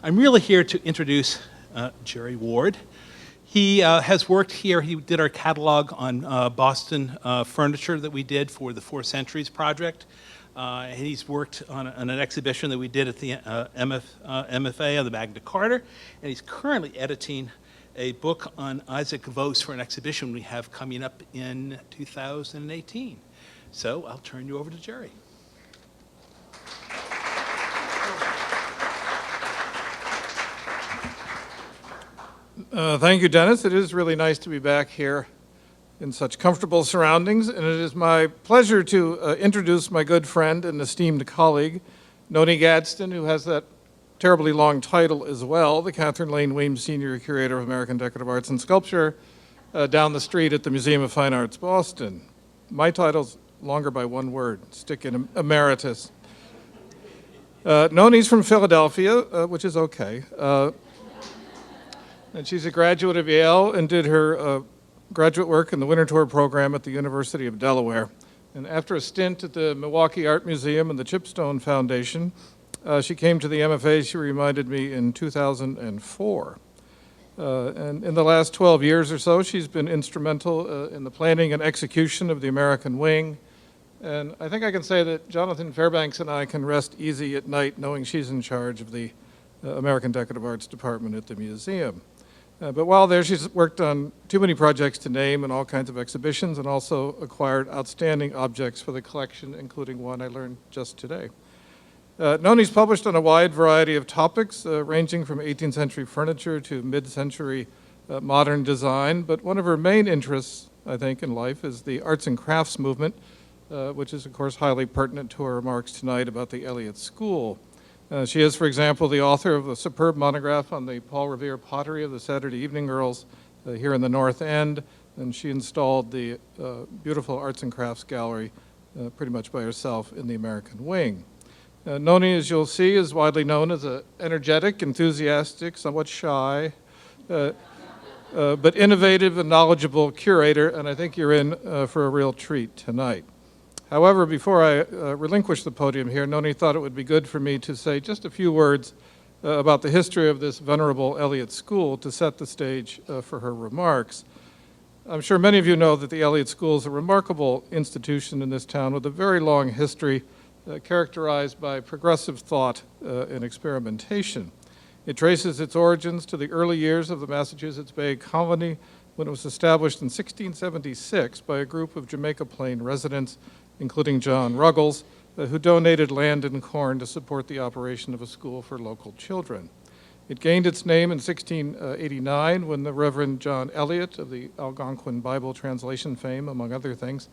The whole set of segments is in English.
I'm really here to introduce Gerry Ward. He has worked here. He did our catalog on Boston furniture that we did for the 4 Centuries Project. And he's worked on an exhibition that we did at the MFA on the Magna Carta. And he's currently editing a book on Isaac Vos for an exhibition we have coming up in 2018. So I'll turn you over to Gerry. Thank you, Dennis. It is really nice to be back here in such comfortable surroundings, and it is my pleasure to introduce my good friend and esteemed colleague, Nonie Gadsden, who has that terribly long title as well, the Catherine Lane Weems Senior Curator of American Decorative Arts and Sculpture, down the street at the Museum of Fine Arts, Boston. My title's longer by one word, stick in emeritus. Nonie's from Philadelphia, which is okay. And she's a graduate of Yale and did her graduate work in the Winter Tour program at the University of Delaware. And after a stint at the Milwaukee Art Museum and the Chipstone Foundation, she came to the MFA, she reminded me, in 2004. And in the last 12 years or so, she's been instrumental in the planning and execution of the American Wing. And I think I can say that Jonathan Fairbanks and I can rest easy at night knowing she's in charge of the American Decorative Arts Department at the museum. But while there, she's worked on too many projects to name and all kinds of exhibitions, and also acquired outstanding objects for the collection, including one I learned just today. Nonie's published on a wide variety of topics, ranging from 18th century furniture to mid-century modern design, but one of her main interests, I think, in life is the arts and crafts movement, which is, of course, highly pertinent to our remarks tonight about the Elliott School. She is, for example, the author of a superb monograph on the Paul Revere pottery of the Saturday Evening Girls here in the North End, and she installed the beautiful arts and crafts gallery pretty much by herself in the American Wing. Nonie, as you'll see, is widely known as an energetic, enthusiastic, somewhat shy, but innovative and knowledgeable curator, and I think you're in for a real treat tonight. However, before I relinquish the podium here, Nonie thought it would be good for me to say just a few words about the history of this venerable Elliott School to set the stage for her remarks. I'm sure many of you know that the Elliott School is a remarkable institution in this town with a very long history characterized by progressive thought and experimentation. It traces its origins to the early years of the Massachusetts Bay Colony when it was established in 1676 by a group of Jamaica Plain residents, including John Ruggles, who donated land and corn to support the operation of a school for local children. It gained its name in 1689 when the Reverend John Eliot of the Algonquin Bible translation fame, among other things,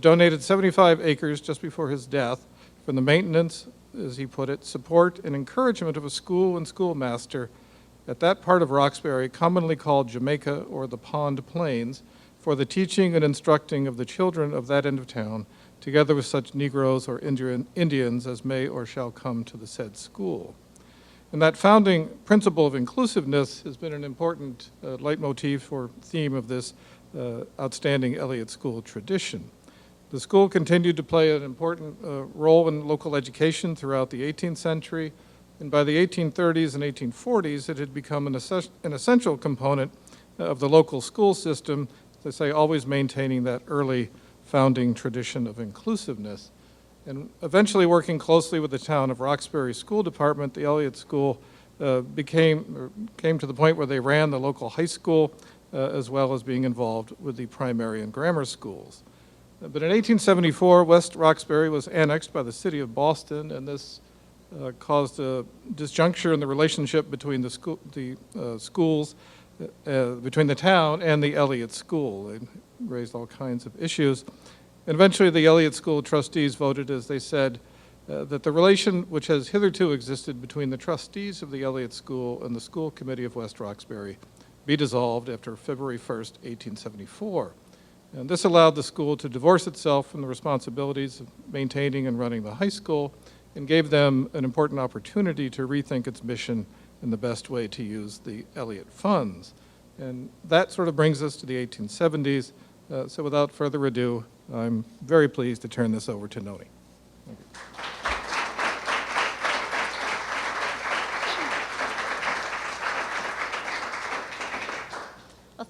donated 75 acres just before his death for the maintenance, as he put it, support and encouragement of a school and schoolmaster at that part of Roxbury commonly called Jamaica or the Pond Plains for the teaching and instructing of the children of that end of town, together with such Negroes or Indians as may or shall come to the said school. And that founding principle of inclusiveness has been an important leitmotif or theme of this outstanding Elliott School tradition. The school continued to play an important role in local education throughout the 18th century, and by the 1830s and 1840s, it had become an essential component of the local school system, as I say, always maintaining that early founding tradition of inclusiveness. And eventually working closely with the town of Roxbury School Department, the Elliott School came to the point where they ran the local high school, as well as being involved with the primary and grammar schools. But in 1874, West Roxbury was annexed by the city of Boston, and this caused a disjuncture in the relationship between the schools, between the town and the Elliott School. It raised all kinds of issues. And eventually the Elliott School trustees voted, as they said, that the relation which has hitherto existed between the trustees of the Elliott School and the School Committee of West Roxbury be dissolved after February 1st, 1874. And this allowed the school to divorce itself from the responsibilities of maintaining and running the high school and gave them an important opportunity to rethink its mission and the best way to use the Elliott funds. And that sort of brings us to the 1870s. So without further ado, I'm very pleased to turn this over to Nonie. Thank you.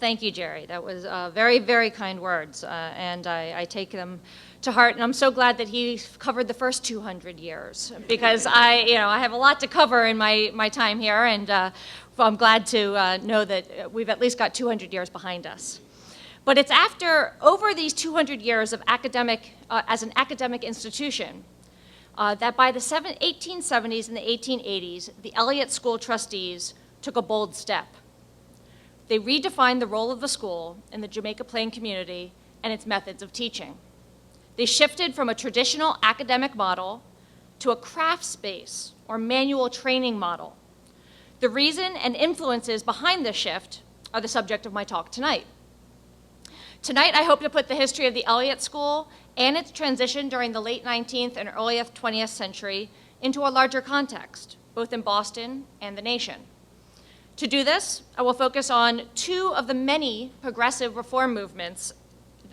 thank you, Gerry. That was very, very kind words, and I take them to heart. And I'm so glad that he covered the first 200 years, because I have a lot to cover in my time here, and I'm glad to know that we've at least got 200 years behind us. But it's over these 200 years of as an academic institution, that by the 1870s and the 1880s, the Elliott School trustees took a bold step. They redefined the role of the school in the Jamaica Plain community and its methods of teaching. They shifted from a traditional academic model to a crafts-based or manual training model. The reason and influences behind this shift are the subject of my talk tonight. Tonight, I hope to put the history of the Elliott School and its transition during the late 19th and early 20th century into a larger context, both in Boston and the nation. To do this, I will focus on two of the many progressive reform movements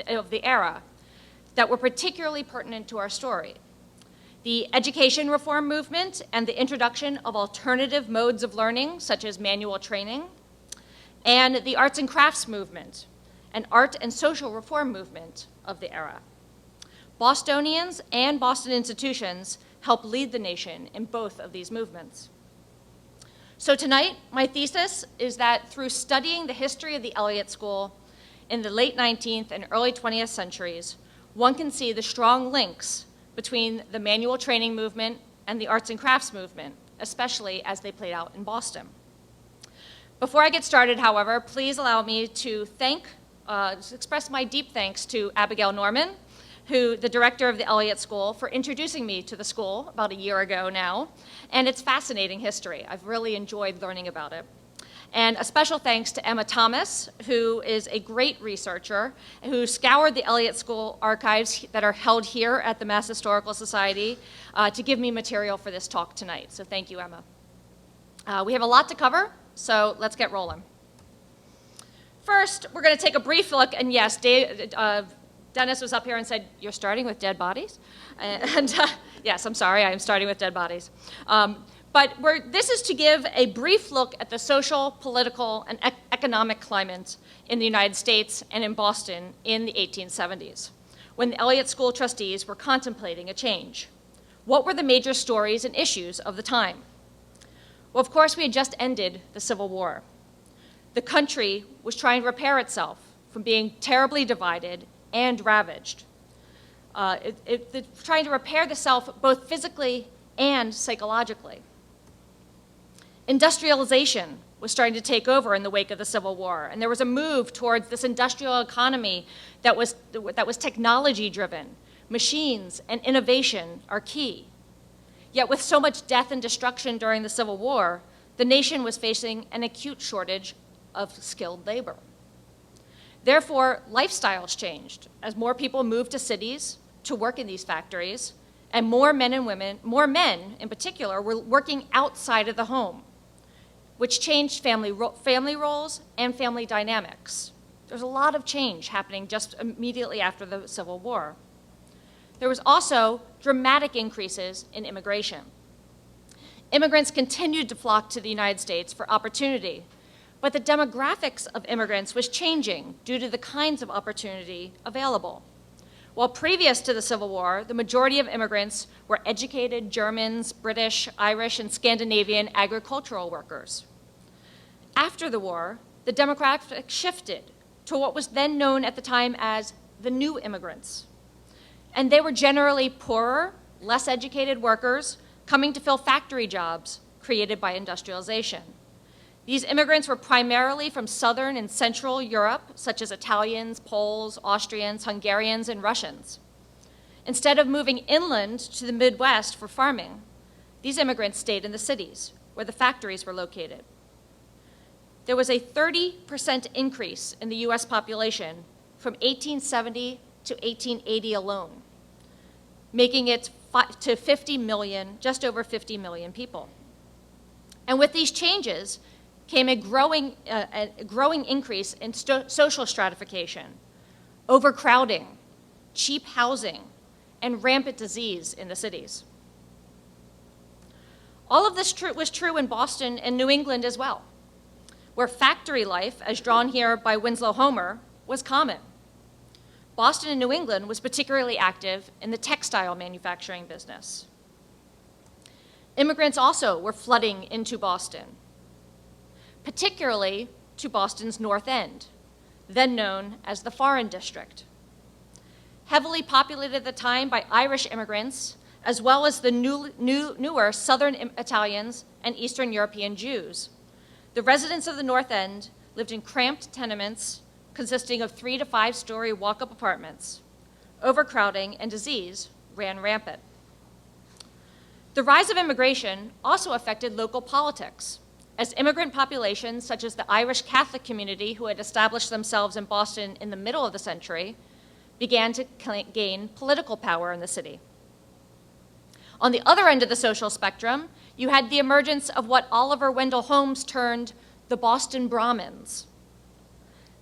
of the era that were particularly pertinent to our story: the education reform movement and the introduction of alternative modes of learning, such as manual training, and the arts and crafts movement, an art and social reform movement of the era. Bostonians and Boston institutions helped lead the nation in both of these movements. So tonight, my thesis is that through studying the history of the Elliott School in the late 19th and early 20th centuries, one can see the strong links between the manual training movement and the arts and crafts movement, especially as they played out in Boston. Before I get started, however, please allow me to express my deep thanks to Abigail Norman, the director of the Elliott School, for introducing me to the school about a year ago now, and its fascinating history. I've really enjoyed learning about it. And a special thanks to Emma Thomas, who is a great researcher, who scoured the Elliott School archives that are held here at the Mass Historical Society to give me material for this talk tonight. So thank you, Emma. We have a lot to cover, so let's get rolling. First, we're going to take a brief look, and yes, Dennis was up here and said, "You're starting with dead bodies?" And yes, I'm sorry, I am starting with dead bodies. But this is to give a brief look at the social, political, and economic climate in the United States and in Boston in the 1870s, when the Elliott School trustees were contemplating a change. What were the major stories and issues of the time? Well, of course, we had just ended the Civil War. The country was trying to repair itself from being terribly divided and ravaged. Trying to repair the self both physically and psychologically. Industrialization was starting to take over in the wake of the Civil War, and there was a move towards this industrial economy that was technology-driven. Machines and innovation are key. Yet with so much death and destruction during the Civil War, the nation was facing an acute shortage of skilled labor. Therefore, lifestyles changed as more people moved to cities to work in these factories, and more men in particular, were working outside of the home, which changed family roles and family dynamics. There's a lot of change happening just immediately after the Civil War. There was also dramatic increases in immigration. Immigrants continued to flock to the United States for opportunity, but the demographics of immigrants was changing due to the kinds of opportunity available. While previous to the Civil War, the majority of immigrants were educated Germans, British, Irish, and Scandinavian agricultural workers. After the war, the demographic shifted to what was then known at the time as the new immigrants. And they were generally poorer, less educated workers coming to fill factory jobs created by industrialization. These immigrants were primarily from Southern and Central Europe, such as Italians, Poles, Austrians, Hungarians, and Russians. Instead of moving inland to the Midwest for farming, these immigrants stayed in the cities, where the factories were located. There was a 30% increase in the US population from 1870 to 1880 alone, making it to 50 million, just over 50 million people. And with these changes came a growing increase in social stratification, overcrowding, cheap housing, and rampant disease in the cities. All of this was true in Boston and New England as well. where factory life, as drawn here by Winslow Homer, was common. Boston and New England was particularly active in the textile manufacturing business. Immigrants also were flooding into Boston, particularly to Boston's North End, then known as the Foreign District. Heavily populated at the time by Irish immigrants, as well as the newer Southern Italians and Eastern European Jews. The residents of the North End lived in cramped tenements consisting of 3 to 5 story walk-up apartments. Overcrowding and disease ran rampant. The rise of immigration also affected local politics, as immigrant populations such as the Irish Catholic community who had established themselves in Boston in the middle of the century began to gain political power in the city. On the other end of the social spectrum, you had the emergence of what Oliver Wendell Holmes termed the Boston Brahmins.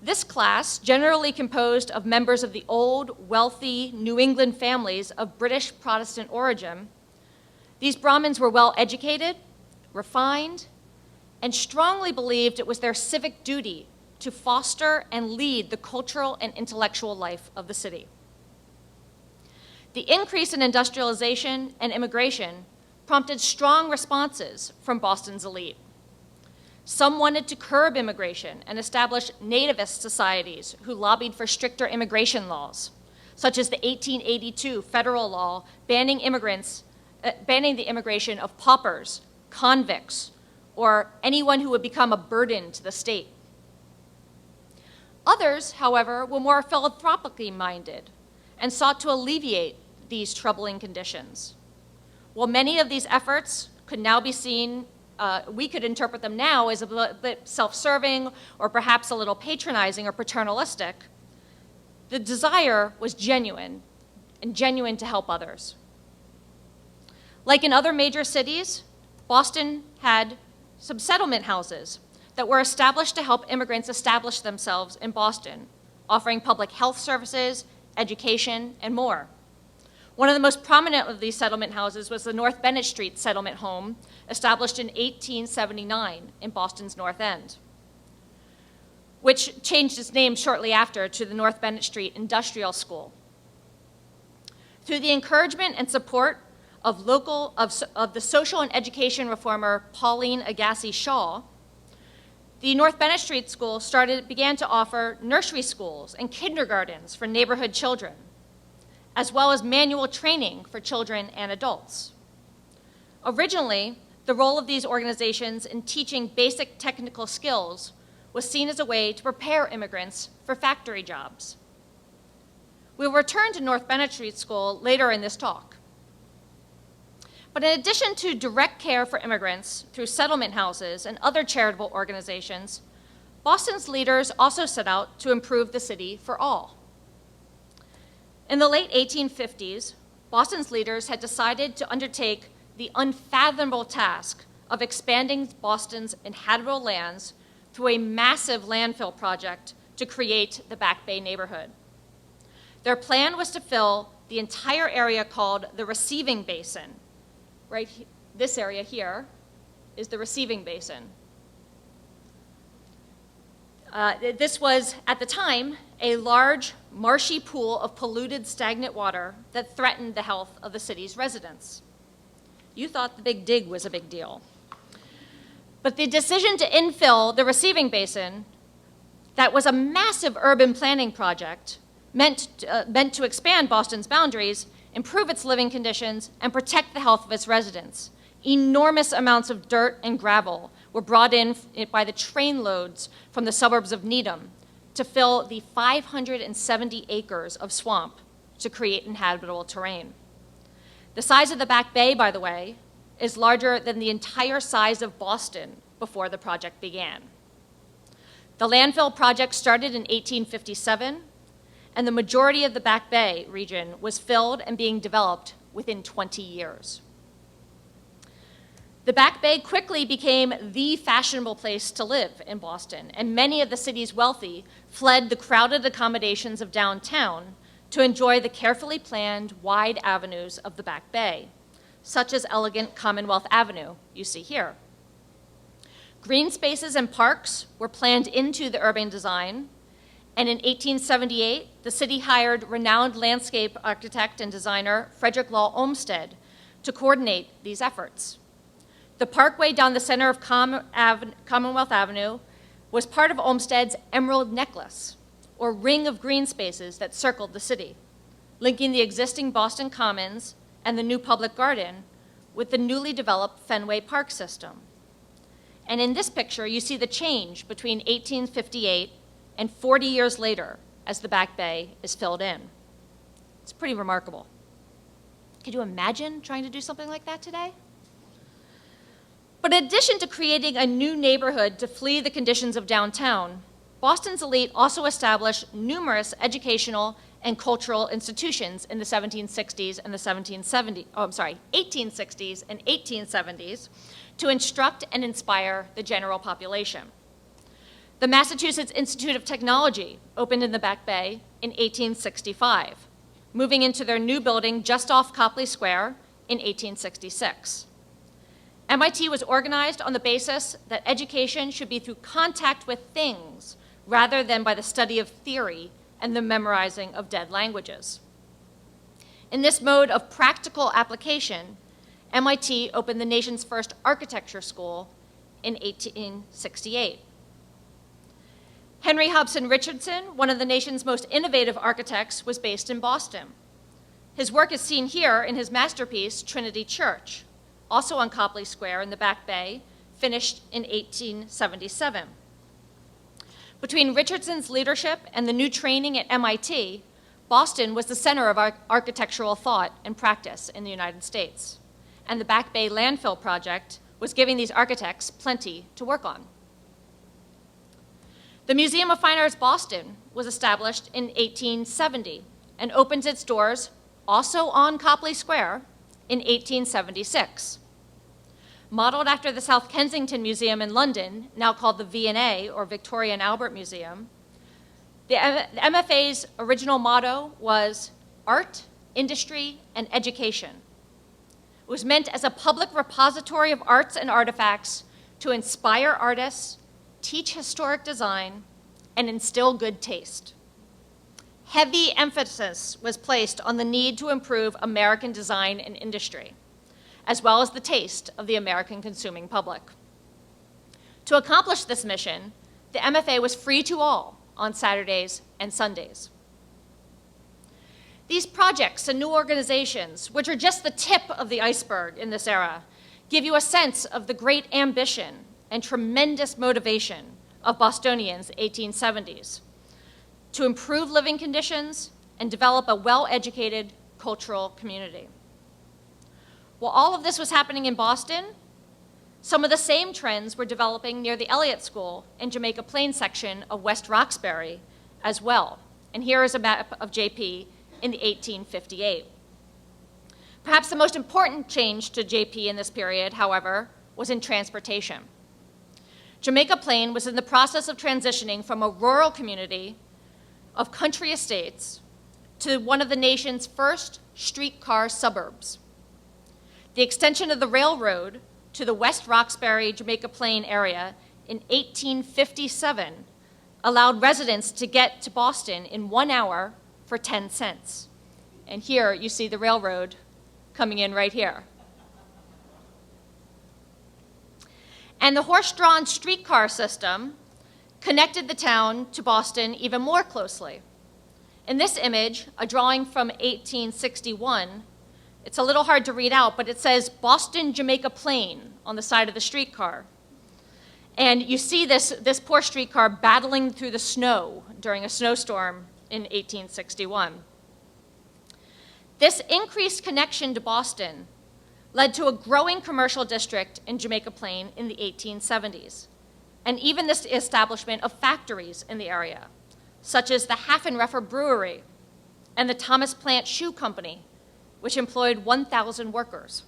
This class, generally composed of members of the old, wealthy New England families of British Protestant origin, these Brahmins were well educated, refined, and strongly believed it was their civic duty to foster and lead the cultural and intellectual life of the city. The increase in industrialization and immigration prompted strong responses from Boston's elite. Some wanted to curb immigration and establish nativist societies who lobbied for stricter immigration laws, such as the 1882 federal law banning the immigration of paupers, convicts, or anyone who would become a burden to the state. Others, however, were more philanthropically minded and sought to alleviate these troubling conditions. While many of these efforts could now be seen, we could interpret them now as a bit self-serving or perhaps a little patronizing or paternalistic, the desire was genuine and genuine to help others. Like in other major cities, Boston had some settlement houses that were established to help immigrants establish themselves in Boston, offering public health services, education, and more. One of the most prominent of these settlement houses was the North Bennett Street Settlement Home, established in 1879 in Boston's North End, which changed its name shortly after to the North Bennett Street Industrial School. Through the encouragement and support of the social and education reformer Pauline Agassiz Shaw, the North Bennett Street School began to offer nursery schools and kindergartens for neighborhood children, as well as manual training for children and adults. Originally, the role of these organizations in teaching basic technical skills was seen as a way to prepare immigrants for factory jobs. We will return to North Bennett Street School later in this talk. But in addition to direct care for immigrants through settlement houses and other charitable organizations, Boston's leaders also set out to improve the city for all. In the late 1850s, Boston's leaders had decided to undertake the unfathomable task of expanding Boston's inhabitable lands through a massive landfill project to create the Back Bay neighborhood. Their plan was to fill the entire area called the Receiving Basin. This area here is the Receiving Basin. This was, at the time, a large, marshy pool of polluted, stagnant water that threatened the health of the city's residents. You thought the Big Dig was a big deal. But the decision to infill the Receiving Basin, that was a massive urban planning project meant to expand Boston's boundaries, improve its living conditions, and protect the health of its residents. Enormous amounts of dirt and gravel were brought in by the train loads from the suburbs of Needham to fill the 570 acres of swamp to create inhabitable terrain. The size of the Back Bay, by the way, is larger than the entire size of Boston before the project began. The Landfill Project started in 1857, and the majority of the Back Bay region was filled and being developed within 20 years. The Back Bay quickly became the fashionable place to live in Boston, and many of the city's wealthy fled the crowded accommodations of downtown to enjoy the carefully planned wide avenues of the Back Bay, such as elegant Commonwealth Avenue you see here. Green spaces and parks were planned into the urban design, and in 1878, the city hired renowned landscape architect and designer Frederick Law Olmsted to coordinate these efforts. The parkway down the center of Commonwealth Avenue was part of Olmsted's Emerald Necklace, or ring of green spaces that circled the city, linking the existing Boston Commons and the new public garden with the newly developed Fenway Park system. And in this picture, you see the change between 1858 and 40 years later as the Back Bay is filled in. It's pretty remarkable. Could you imagine trying to do something like that today? But in addition to creating a new neighborhood to flee the conditions of downtown, Boston's elite also established numerous educational and cultural institutions in the 1860s and 1870s to instruct and inspire the general population. The Massachusetts Institute of Technology opened in the Back Bay in 1865, moving into their new building just off Copley Square in 1866. MIT was organized on the basis that education should be through contact with things rather than by the study of theory and the memorizing of dead languages. In this mode of practical application, MIT opened the nation's first architecture school in 1868. Henry Hobson Richardson, one of the nation's most innovative architects, was based in Boston. His work is seen here in his masterpiece, Trinity Church, also on Copley Square in the Back Bay, finished in 1877. Between Richardson's leadership and the new training at MIT, Boston was the center of architectural thought and practice in the United States. And the Back Bay Landfill Project was giving these architects plenty to work on. The Museum of Fine Arts Boston was established in 1870 and opened its doors also on Copley Square in 1876. Modeled after the South Kensington Museum in London, now called the V&A, or Victoria and Albert Museum, the MFA's original motto was art, industry, and education. It was meant as a public repository of arts and artifacts to inspire artists, teach historic design, and instill good taste. Heavy emphasis was placed on the need to improve American design and industry, as well as the taste of the American consuming public. To accomplish this mission, the MFA was free to all on Saturdays and Sundays. These projects and new organizations, which are just the tip of the iceberg in this era, give you a sense of the great ambition and tremendous motivation of Bostonians 1870s to improve living conditions and develop a well-educated cultural community. While all of this was happening in Boston, some of the same trends were developing near the Elliott School in Jamaica Plain section of West Roxbury as well. And here is a map of JP in 1858. Perhaps the most important change to JP in this period, however, was in transportation. Jamaica Plain was in the process of transitioning from a rural community of country estates to one of the nation's first streetcar suburbs. The extension of the railroad to the West Roxbury, Jamaica Plain area in 1857 allowed residents to get to Boston in 1 hour for 10 cents. And here you see the railroad coming in right here. And the horse-drawn streetcar system connected the town to Boston even more closely. In this image, a drawing from 1861, it's a little hard to read out, but it says Boston Jamaica Plain on the side of the streetcar. And you see this poor streetcar battling through the snow during a snowstorm in 1861. This increased connection to Boston led to a growing commercial district in Jamaica Plain in the 1870s, and even the establishment of factories in the area, such as the Haffenreffer Brewery and the Thomas Plant Shoe Company, which employed 1,000 workers.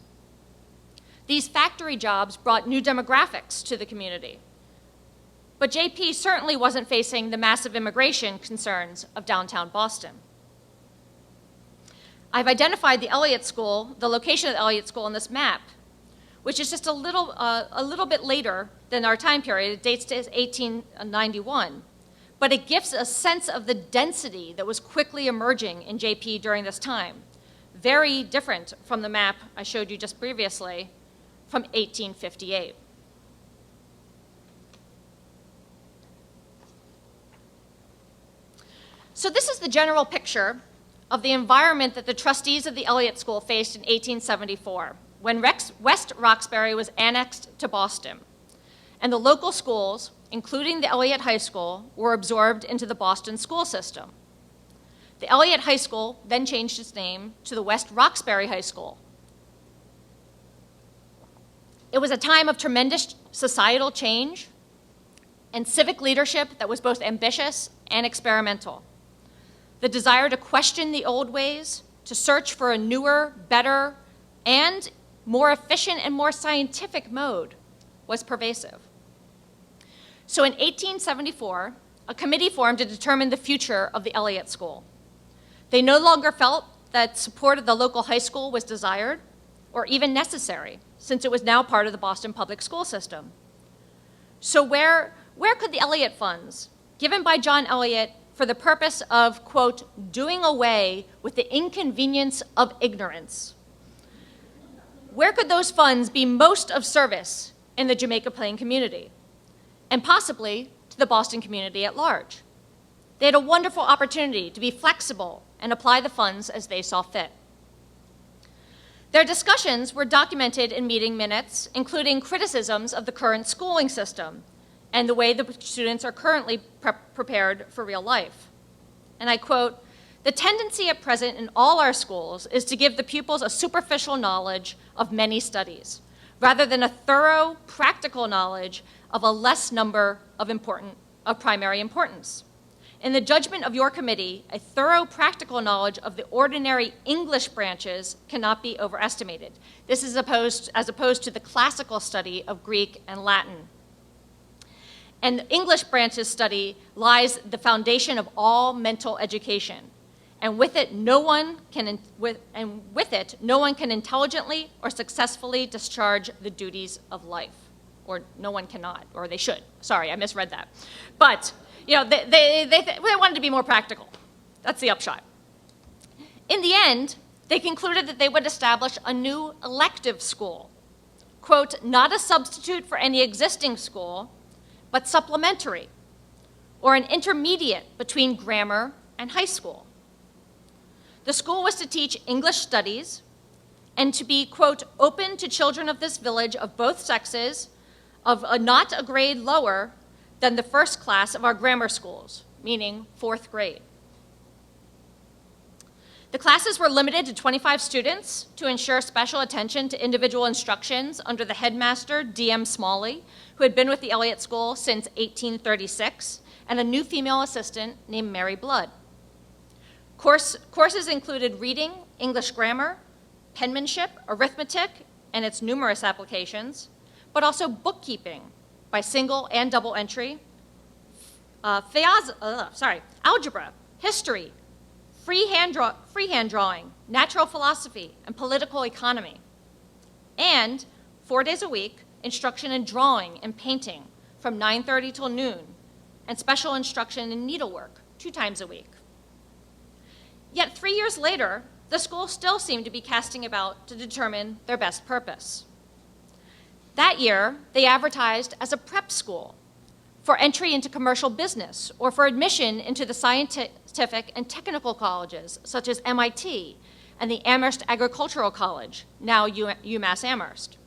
These factory jobs brought new demographics to the community. But JP certainly wasn't facing the massive immigration concerns of downtown Boston. I've identified the Elliott School, the location of the Elliott School on this map, which is just a little bit later than our time period. It dates to 1891. But it gives a sense of the density that was quickly emerging in JP during this time. Very different from the map I showed you just previously from 1858. So this is the general picture of the environment that the trustees of the Elliott School faced in 1874, when West Roxbury was annexed to Boston, and the local schools, including the Elliott High School, were absorbed into the Boston school system. The Elliott High School then changed its name to the West Roxbury High School. It was a time of tremendous societal change and civic leadership that was both ambitious and experimental. The desire to question the old ways, to search for a newer, better, and more efficient and more scientific mode was pervasive. So in 1874, a committee formed to determine the future of the Elliott School. They no longer felt that support of the local high school was desired or even necessary, since it was now part of the Boston public school system. So where could the Elliott funds, given by John Elliott for the purpose of, quote, doing away with the inconvenience of ignorance, where could those funds be most of service in the Jamaica Plain community, and possibly to the Boston community at large? They had a wonderful opportunity to be flexible and apply the funds as they saw fit. Their discussions were documented in meeting minutes, including criticisms of the current schooling system and the way the students are currently prepared for real life. And I quote, "The tendency at present in all our schools is to give the pupils a superficial knowledge of many studies, rather than a thorough, practical knowledge of a less number of primary importance. In the judgment of your committee, a thorough practical knowledge of the ordinary English branches cannot be overestimated." This is as opposed to the classical study of Greek and Latin. And the English branches study lies the foundation of all mental education. And with it, no one can intelligently or successfully discharge the duties of life. Or no one cannot, or they should. Sorry, I misread that. But you know, they wanted to be more practical. That's the upshot. In the end, they concluded that they would establish a new elective school, quote, not a substitute for any existing school, but supplementary, or an intermediate between grammar and high school. The school was to teach English studies and to be, quote, open to children of this village of both sexes, of not a grade lower than the first class of our grammar schools, meaning 4th grade. The classes were limited to 25 students to ensure special attention to individual instructions under the headmaster, D.M. Smalley, who had been with the Elliott School since 1836, and a new female assistant named Mary Blood. Courses included reading, English grammar, penmanship, arithmetic, and its numerous applications, but also bookkeeping by single and double entry, algebra, history, freehand drawing, natural philosophy, and political economy. And 4 days a week, instruction in drawing and painting from 9:30 till noon, and special instruction in needlework 2 times a week. Yet 3 years later, the school still seemed to be casting about to determine their best purpose. That year, they advertised as a prep school for entry into commercial business or for admission into the scientific and technical colleges, such as MIT and the Amherst Agricultural College, now UMass Amherst.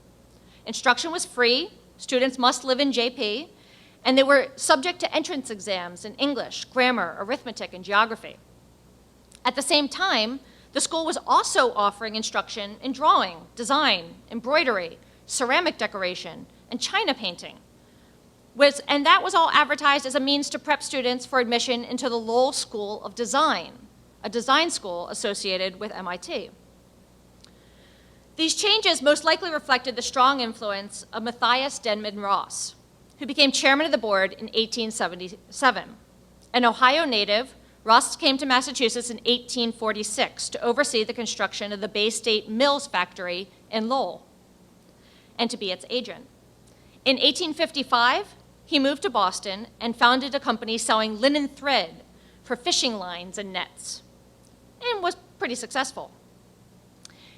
Instruction was free, students must live in JP, and they were subject to entrance exams in English, grammar, arithmetic, and geography. At the same time, the school was also offering instruction in drawing, design, embroidery, ceramic decoration, and china painting. And that was all advertised as a means to prep students for admission into the Lowell School of Design, a design school associated with MIT. These changes most likely reflected the strong influence of Matthias Denman Ross, who became chairman of the board in 1877. An Ohio native, Ross came to Massachusetts in 1846 to oversee the construction of the Bay State Mills factory in Lowell. and to be its agent. In 1855, he moved to Boston and founded a company selling linen thread for fishing lines and nets, and was pretty successful.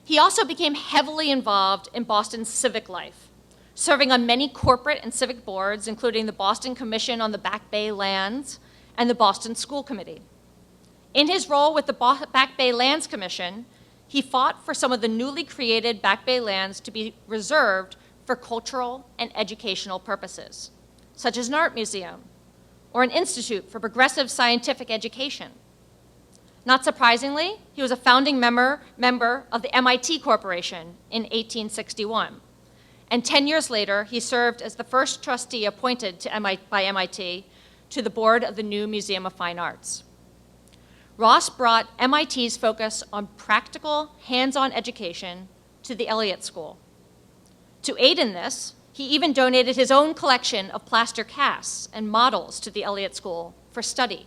He also became heavily involved in Boston's civic life, serving on many corporate and civic boards, including the Boston Commission on the Back Bay Lands and the Boston School Committee. In his role with the Back Bay Lands Commission, he fought for some of the newly created Back Bay lands to be reserved for cultural and educational purposes, such as an art museum or an institute for progressive scientific education. Not surprisingly, he was a founding member of the MIT Corporation in 1861. And 10 years later, he served as the first trustee appointed by MIT to the board of the new Museum of Fine Arts. Ross brought MIT's focus on practical, hands-on education to the Elliott School. To aid in this, he even donated his own collection of plaster casts and models to the Elliott School for study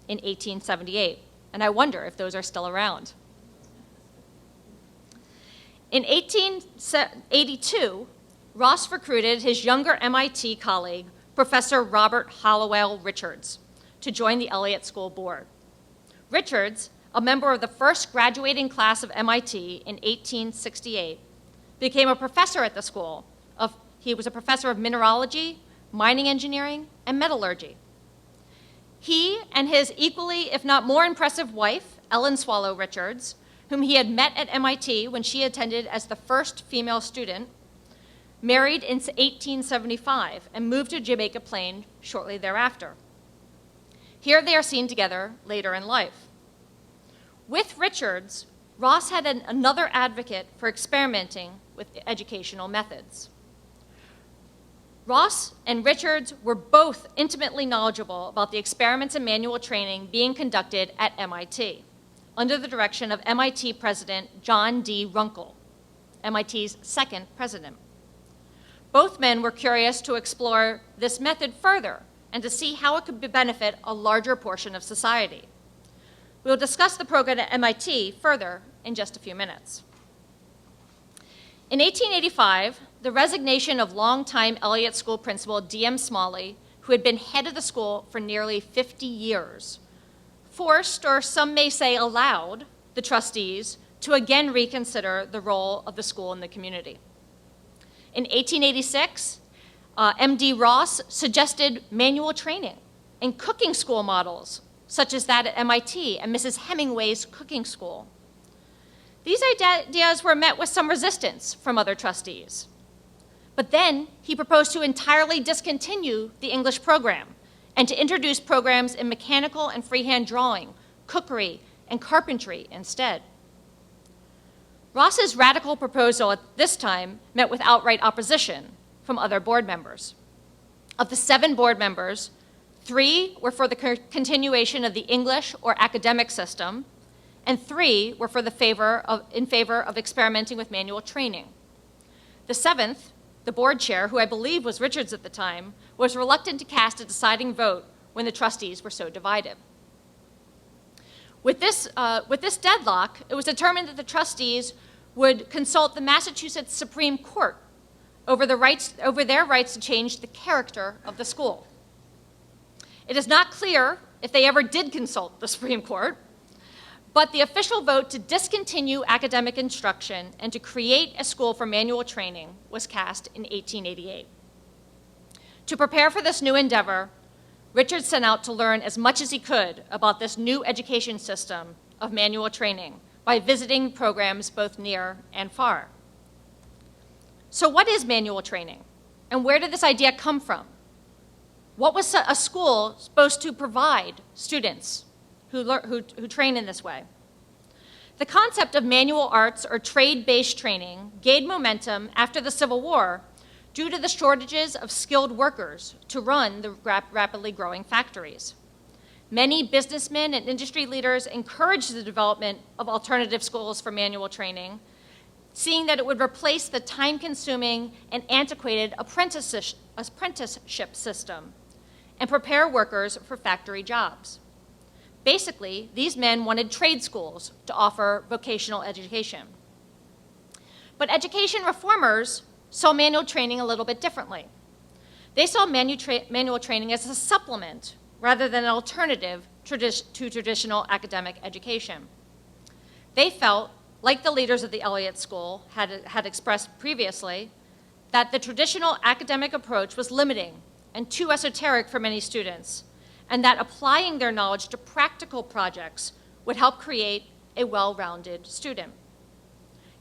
in 1878, and I wonder if those are still around. In 1882, Ross recruited his younger MIT colleague, Professor Robert Hallowell Richards, to join the Elliott School board. Richards, a member of the first graduating class of MIT in 1868, became a professor at the school. He was a professor of mineralogy, mining engineering, and metallurgy. He and his equally, if not more impressive wife, Ellen Swallow Richards, whom he had met at MIT when she attended as the first female student, married in 1875 and moved to Jamaica Plain shortly thereafter. Here they are seen together later in life. With Richards, Ross had another advocate for experimenting with educational methods. Ross and Richards were both intimately knowledgeable about the experiments and manual training being conducted at MIT under the direction of MIT President John D. Runkle, MIT's second president. Both men were curious to explore this method further and to see how it could benefit a larger portion of society. We'll discuss the program at MIT further in just a few minutes. In 1885, the resignation of longtime Elliott School principal D.M. Smalley, who had been head of the school for nearly 50 years, forced, or some may say allowed, the trustees to again reconsider the role of the school in the community. In 1886, M.D. Ross suggested manual training and cooking school models, such as that at MIT and Mrs. Hemingway's cooking school. These ideas were met with some resistance from other trustees. But then he proposed to entirely discontinue the English program and to introduce programs in mechanical and freehand drawing, cookery, and carpentry instead. Ross's radical proposal at this time met with outright opposition from other board members. Of the 7 board members, 3 were for the continuation of the English or academic system, and 3 were in favor of experimenting with manual training. The 7th, the board chair, who I believe was Richards at the time, was reluctant to cast a deciding vote when the trustees were so divided. With this deadlock, it was determined that the trustees would consult the Massachusetts Supreme Court over their rights to change the character of the school. It is not clear if they ever did consult the Supreme Court, but the official vote to discontinue academic instruction and to create a school for manual training was cast in 1888. To prepare for this new endeavor, Richard set out to learn as much as he could about this new education system of manual training by visiting programs both near and far. So what is manual training, and where did this idea come from? What was a school supposed to provide students who train in this way? The concept of manual arts or trade-based training gained momentum after the Civil War due to the shortages of skilled workers to run the rapidly growing factories. Many businessmen and industry leaders encouraged the development of alternative schools for manual training, seeing that it would replace the time-consuming and antiquated apprenticeship system and prepare workers for factory jobs. Basically, these men wanted trade schools to offer vocational education. But education reformers saw manual training a little bit differently. They saw manual training as a supplement rather than an alternative to traditional academic education. They felt, like the leaders of the Elliott School had expressed previously, that the traditional academic approach was limiting and too esoteric for many students, and that applying their knowledge to practical projects would help create a well-rounded student.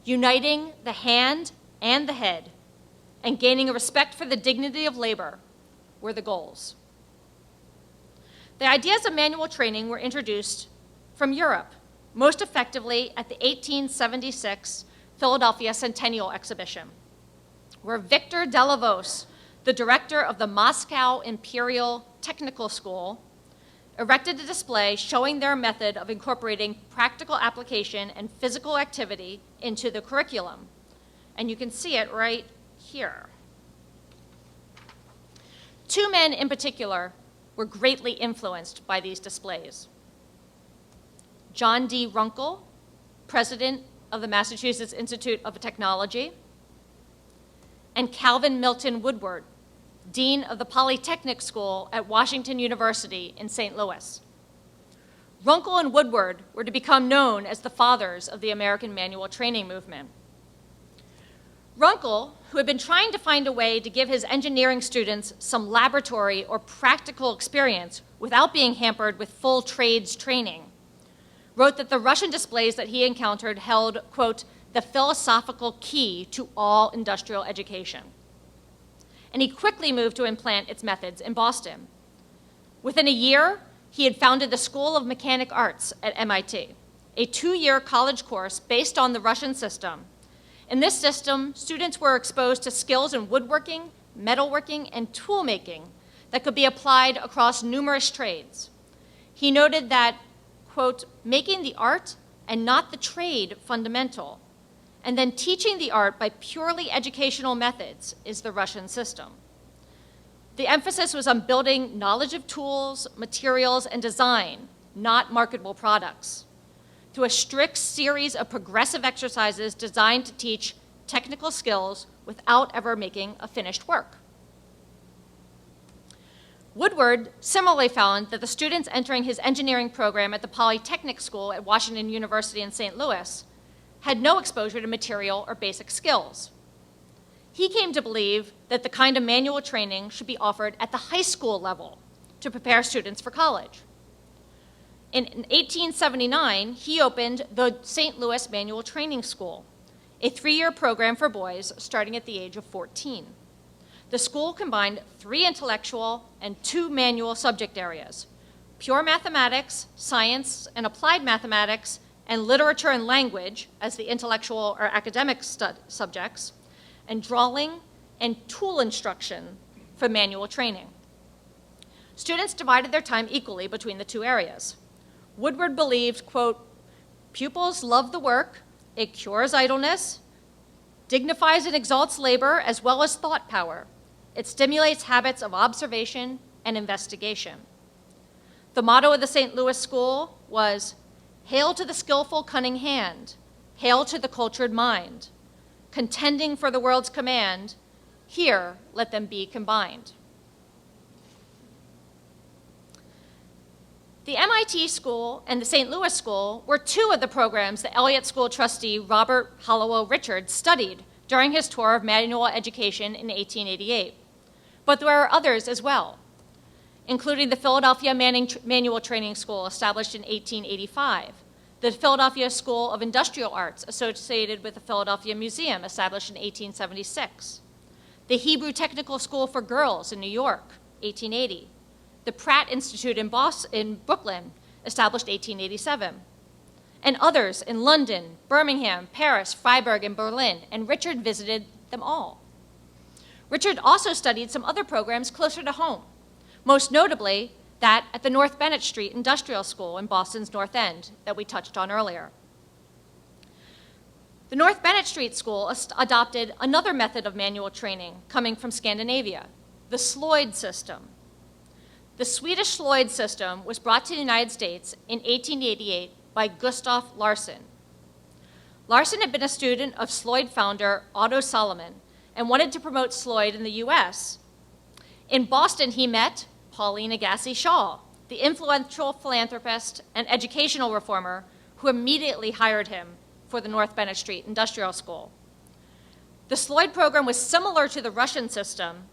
Uniting the hand and the head and gaining a respect for the dignity of labor were the goals. The ideas of manual training were introduced from Europe, most effectively at the 1876 Philadelphia Centennial Exhibition, where Victor Delavos, the director of the Moscow Imperial Technical School, erected a display showing their method of incorporating practical application and physical activity into the curriculum. And you can see it right here. Two men in particular were greatly influenced by these displays. John D. Runkle, president of the Massachusetts Institute of Technology, and Calvin Milton Woodward, dean of the Polytechnic School at Washington University in St. Louis. Runkle and Woodward were to become known as the fathers of the American manual training movement. Runkle, who had been trying to find a way to give his engineering students some laboratory or practical experience without being hampered with full trades training, wrote that the Russian displays that he encountered held, quote, the philosophical key to all industrial education. And he quickly moved to implant its methods in Boston. Within a year, he had founded the School of Mechanic Arts at MIT, a 2-year college course based on the Russian system. In this system, students were exposed to skills in woodworking, metalworking, and tool making that could be applied across numerous trades. He noted that, quote, making the art and not the trade fundamental, and then teaching the art by purely educational methods is the Russian system. The emphasis was on building knowledge of tools, materials, and design, not marketable products, through a strict series of progressive exercises designed to teach technical skills without ever making a finished work. Woodward similarly found that the students entering his engineering program at the Polytechnic School at Washington University in St. Louis had no exposure to material or basic skills. He came to believe that the kind of manual training should be offered at the high school level to prepare students for college. In 1879, he opened the St. Louis Manual Training School, a 3-year program for boys starting at the age of 14. The school combined 3 intellectual and 2 manual subject areas: pure mathematics, science, and applied mathematics, and literature and language as the intellectual or academic subjects, and drawing and tool instruction for manual training. Students divided their time equally between the 2 areas. Woodward believed, quote, pupils love the work, it cures idleness, dignifies and exalts labor as well as thought power. It stimulates habits of observation and investigation. The motto of the St. Louis School was, hail to the skillful, cunning hand, hail to the cultured mind, contending for the world's command, here let them be combined. The MIT School and the St. Louis School were 2 of the programs that Elliott School trustee Robert Hollowell Richards studied during his tour of manual education in 1888. But there are others as well, including the Philadelphia Manual Training School established in 1885, the Philadelphia School of Industrial Arts associated with the Philadelphia Museum established in 1876, the Hebrew Technical School for Girls in New York, 1880, the Pratt Institute in Brooklyn, established 1887, and others in London, Birmingham, Paris, Freiburg, and Berlin, and Richard visited them all. Richard also studied some other programs closer to home, most notably that at the North Bennett Street Industrial School in Boston's North End that we touched on earlier. The North Bennett Street School adopted another method of manual training coming from Scandinavia, the Sloyd system. The Swedish Sloyd system was brought to the United States in 1888 by Gustav Larsson. Larsson had been a student of Sloyd founder Otto Salomon and wanted to promote Sloyd in the US. In Boston, he met Pauline Agassiz Shaw, the influential philanthropist and educational reformer who immediately hired him for the North Bennett Street Industrial School. The Sloyd program was similar to the Russian system,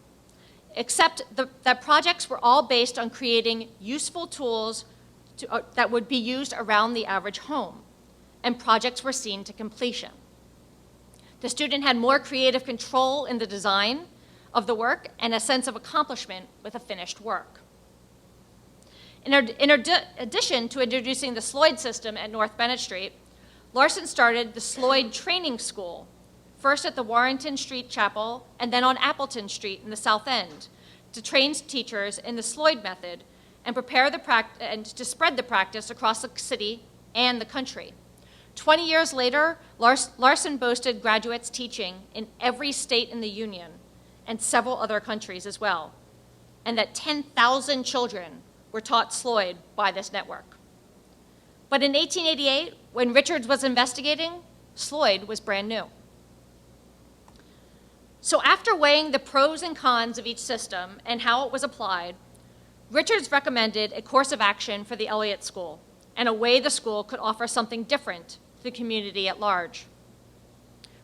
except that projects were all based on creating useful tools that would be used around the average home, and projects were seen to completion. The student had more creative control in the design of the work and a sense of accomplishment with a finished work. In addition to introducing the Sloyd system at North Bennett Street, Larson started the Sloyd Training School, first at the Warrington Street Chapel and then on Appleton Street in the South End, to train teachers in the Sloyd method and to spread the practice across the city and the country. 20 years later, Larson boasted graduates teaching in every state in the Union and several other countries as well, and that 10,000 children were taught Sloyd by this network. But in 1888, when Richards was investigating, Sloyd was brand new. So after weighing the pros and cons of each system and how it was applied, Richards recommended a course of action for the Elliott School and a way the school could offer something different to the community at large.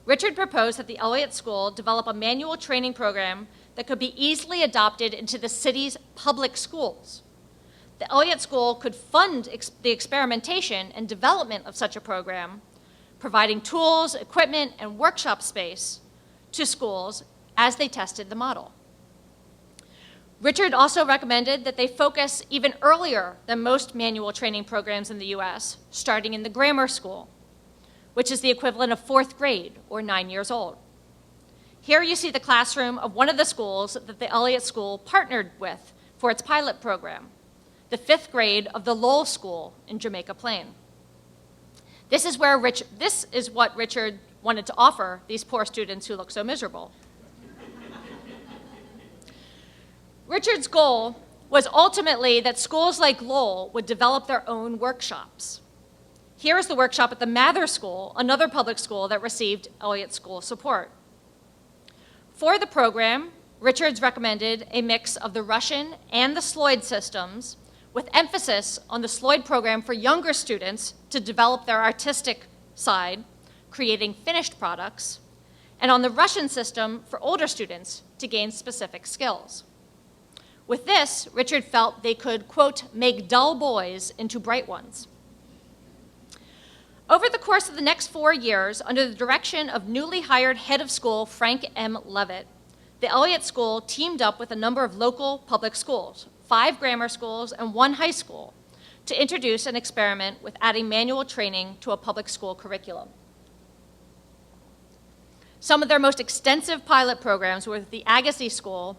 Richard proposed that the Elliott School develop a manual training program that could be easily adopted into the city's public schools. The Elliott School could fund the experimentation and development of such a program, providing tools, equipment, and workshop space to schools as they tested the model. Richard also recommended that they focus even earlier than most manual training programs in the US, starting in the grammar school, which is the equivalent of 4th grade or 9 years old. Here you see the classroom of one of the schools that the Elliott School partnered with for its pilot program, the 5th grade of the Lowell School in Jamaica Plain. This is what Richard wanted to offer these poor students who look so miserable. Richard's goal was ultimately that schools like Lowell would develop their own workshops. Here is the workshop at the Mather School, another public school that received Elliott School support. For the program, Richards recommended a mix of the Russian and the Sloyd systems, with emphasis on the Sloyd program for younger students to develop their artistic side, creating finished products, and on the Russian system for older students to gain specific skills. With this, Richard felt they could, quote, make dull boys into bright ones. Over the course of the next 4 years, under the direction of newly hired head of school Frank M. Levitt, the Elliott School teamed up with a number of local public schools, 5 grammar schools and 1 high school, to introduce an experiment with adding manual training to a public school curriculum. Some of their most extensive pilot programs were the Agassiz School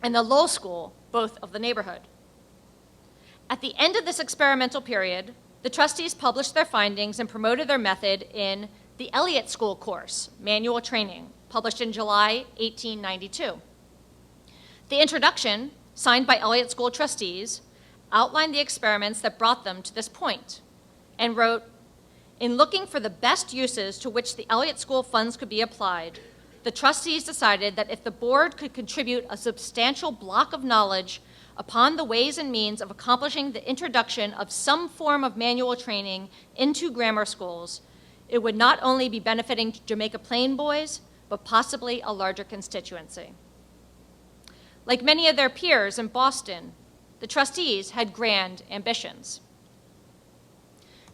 and the Lowell School, both of the neighborhood. At the end of this experimental period, the trustees published their findings and promoted their method in the Elliott School course, Manual Training, published in July 1892. The introduction, signed by Elliott School trustees, outlined the experiments that brought them to this point, and wrote, in looking for the best uses to which the Elliott School funds could be applied, the trustees decided that if the board could contribute a substantial block of knowledge upon the ways and means of accomplishing the introduction of some form of manual training into grammar schools, it would not only be benefiting Jamaica Plain boys, but possibly a larger constituency. Like many of their peers in Boston, the trustees had grand ambitions.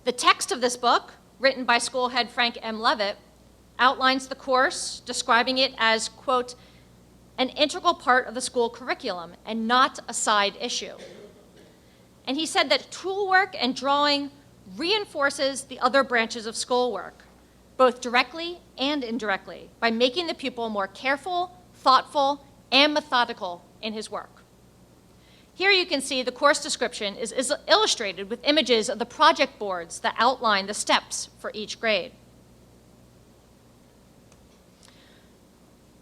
The text of this book, written by school head Frank M. Levitt, outlines the course, describing it as, quote, an integral part of the school curriculum and not a side issue. And he said that tool work and drawing reinforces the other branches of schoolwork, both directly and indirectly, by making the pupil more careful, thoughtful, and methodical in his work. Here you can see the course description is illustrated with images of the project boards that outline the steps for each grade,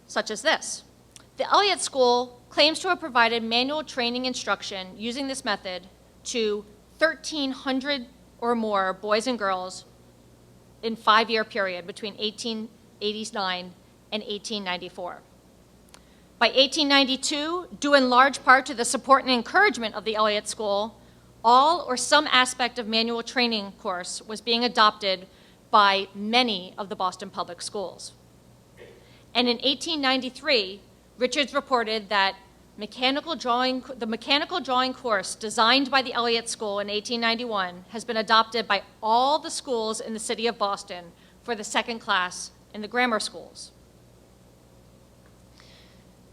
such as this. The Elliott School claims to have provided manual training instruction using this method to 1,300 or more boys and girls in 5-year period between 1889 and 1894. By 1892, due in large part to the support and encouragement of the Elliott School, all or some aspect of manual training course was being adopted by many of the Boston public schools. And in 1893, Richards reported that the mechanical drawing course designed by the Elliott School in 1891 has been adopted by all the schools in the city of Boston for the second class in the grammar schools.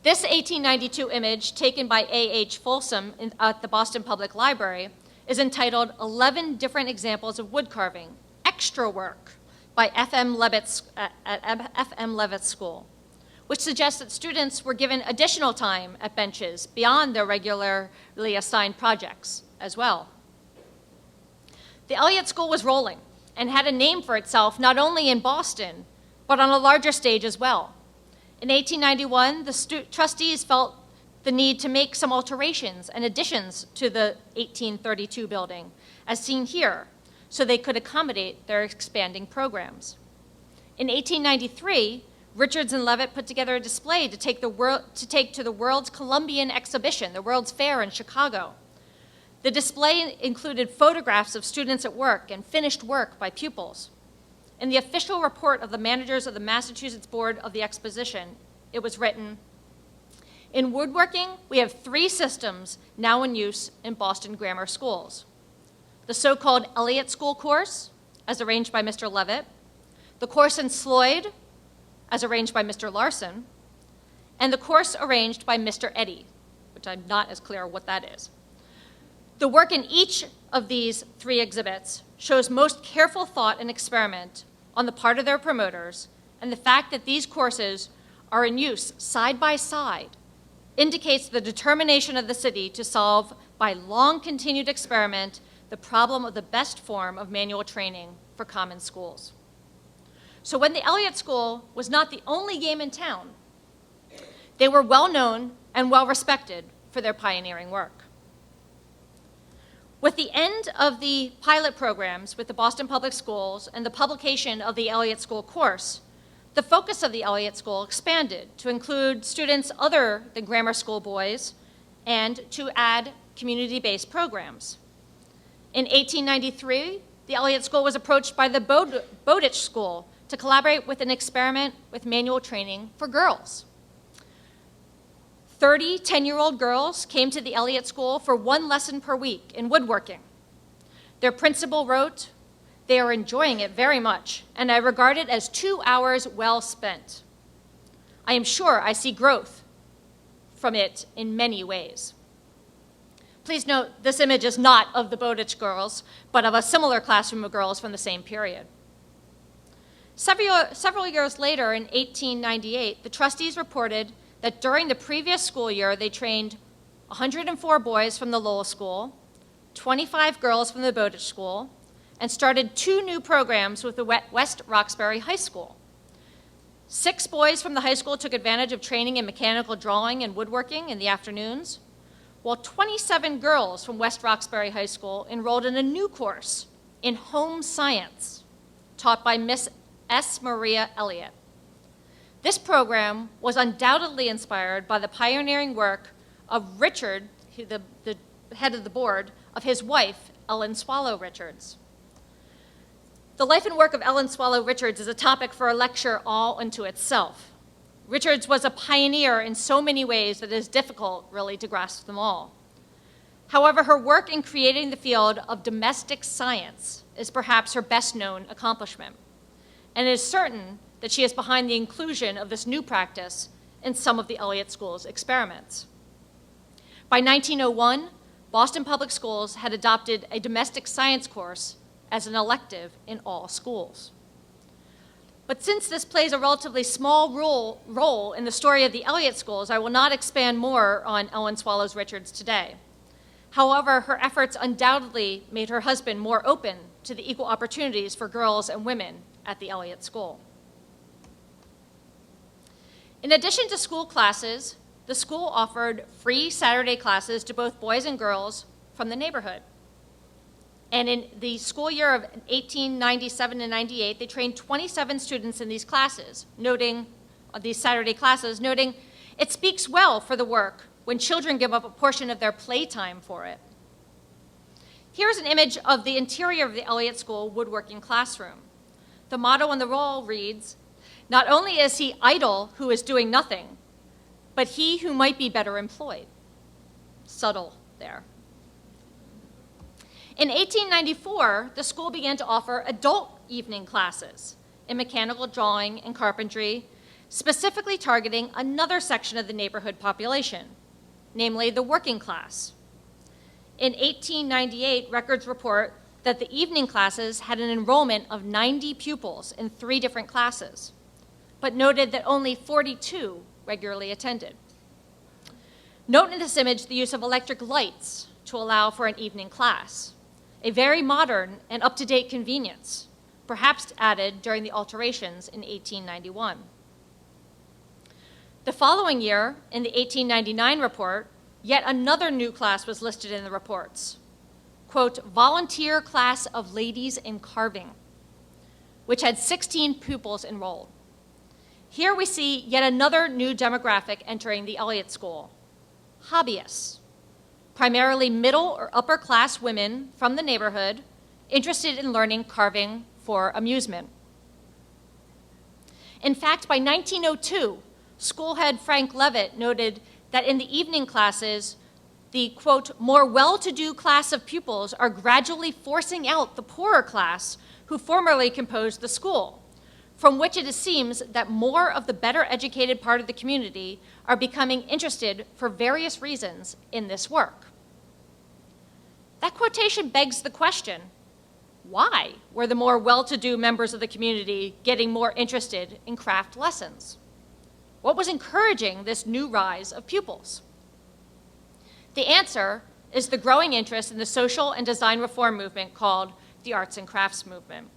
This 1892 image, taken by A.H. Folsom at the Boston Public Library, is entitled 11 Different Examples of Wood Carving, Extra Work, by F.M. Levitt's School, which suggests that students were given additional time at benches beyond their regularly assigned projects as well. The Elliott School was rolling and had a name for itself not only in Boston, but on a larger stage as well. In 1891, the trustees felt the need to make some alterations and additions to the 1832 building, as seen here, so they could accommodate their expanding programs. In 1893, Richards and Levitt put together a display to take to the World's Columbian Exhibition, the World's Fair in Chicago. The display included photographs of students at work and finished work by pupils. In the official report of the managers of the Massachusetts Board of the Exposition, it was written, "In woodworking, we have 3 systems now in use in Boston grammar schools. The so-called Elliott School course, as arranged by Mr. Levitt, the course in Sloyd, as arranged by Mr. Larson, and the course arranged by Mr. Eddy," which I'm not as clear what that is. The work in each of these 3 exhibits shows most careful thought and experiment on the part of their promoters, and the fact that these courses are in use side by side indicates the determination of the city to solve, by long-continued experiment, the problem of the best form of manual training for common schools. So when the Elliott School was not the only game in town, they were well known and well respected for their pioneering work. With the end of the pilot programs with the Boston Public Schools and the publication of the Elliott School course, the focus of the Elliott School expanded to include students other than grammar school boys and to add community-based programs. In 1893, the Elliott School was approached by the Bowditch School to collaborate with an experiment with manual training for girls. 30 10-year-old girls came to the Elliott School for 1 lesson per week in woodworking. Their principal wrote, "They are enjoying it very much, and I regard it as 2 hours well spent. I am sure I see growth from it in many ways." Please note, this image is not of the Bowditch girls, but of a similar classroom of girls from the same period. Several years later, in 1898, the trustees reported that during the previous school year, they trained 104 boys from the Lowell School, 25 girls from the Bowditch School, and started 2 new programs with the West Roxbury High School. 6 boys from the high school took advantage of training in mechanical drawing and woodworking in the afternoons, while 27 girls from West Roxbury High School enrolled in a new course in home science, taught by Miss S. Maria Elliott. This program was undoubtedly inspired by the pioneering work of Richard, the head of the board, of his wife, Ellen Swallow Richards. The life and work of Ellen Swallow Richards is a topic for a lecture all unto itself. Richards was a pioneer in so many ways that it is difficult, really, to grasp them all. However, her work in creating the field of domestic science is perhaps her best-known accomplishment, and it is certain that she is behind the inclusion of this new practice in some of the Elliott School's experiments. By 1901, Boston Public Schools had adopted a domestic science course as an elective in all schools. But since this plays a relatively small role in the story of the Elliott Schools, I will not expand more on Ellen Swallow Richards today. However, her efforts undoubtedly made her husband more open to the equal opportunities for girls and women at the Elliott School. In addition to school classes, the school offered free Saturday classes to both boys and girls from the neighborhood. And in the school year of 1897 and 98, they trained 27 students in these classes, noting It speaks well for the work when children give up a portion of their playtime for it. Here's an image of the interior of the Elliott School woodworking classroom. The motto on the wall reads, "Not only is he idle who is doing nothing, but he who might be better employed." Subtle there. In 1894, the school began to offer adult evening classes in mechanical drawing and carpentry, specifically targeting another section of the neighborhood population, namely the working class. In 1898, records report that the evening classes had an enrollment of 90 pupils in 3 different classes, but noted that only 42 regularly attended. Note in this image the use of electric lights to allow for an evening class, a very modern and up-to-date convenience, perhaps added during the alterations in 1891. The following year, in the 1899 report, yet another new class was listed in the reports, quote, "Volunteer Class of Ladies in Carving," which had 16 pupils enrolled. Here we see yet another new demographic entering the Elliott School, hobbyists, primarily middle or upper class women from the neighborhood interested in learning carving for amusement. In fact, by 1902, school head Frank Levitt noted that in the evening classes, the, quote, "more well-to-do class of pupils are gradually forcing out the poorer class who formerly composed the school, from which it seems that more of the better educated part of the community are becoming interested for various reasons in this work." That quotation begs the question, why were the more well-to-do members of the community getting more interested in craft lessons? What was encouraging this new rise of pupils? The answer is the growing interest in the social and design reform movement called the arts and crafts movement.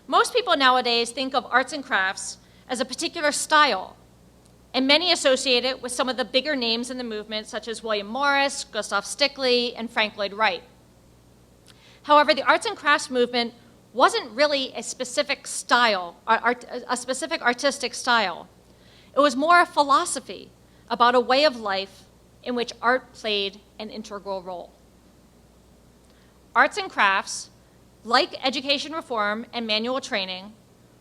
Most people nowadays think of arts and crafts as a particular style, and many associate it with some of the bigger names in the movement, such as William Morris, Gustav Stickley, and Frank Lloyd Wright. However, the arts and crafts movement wasn't really a specific style, a specific artistic style. It was more a philosophy about a way of life in which art played an integral role. Arts and crafts, like education reform and manual training,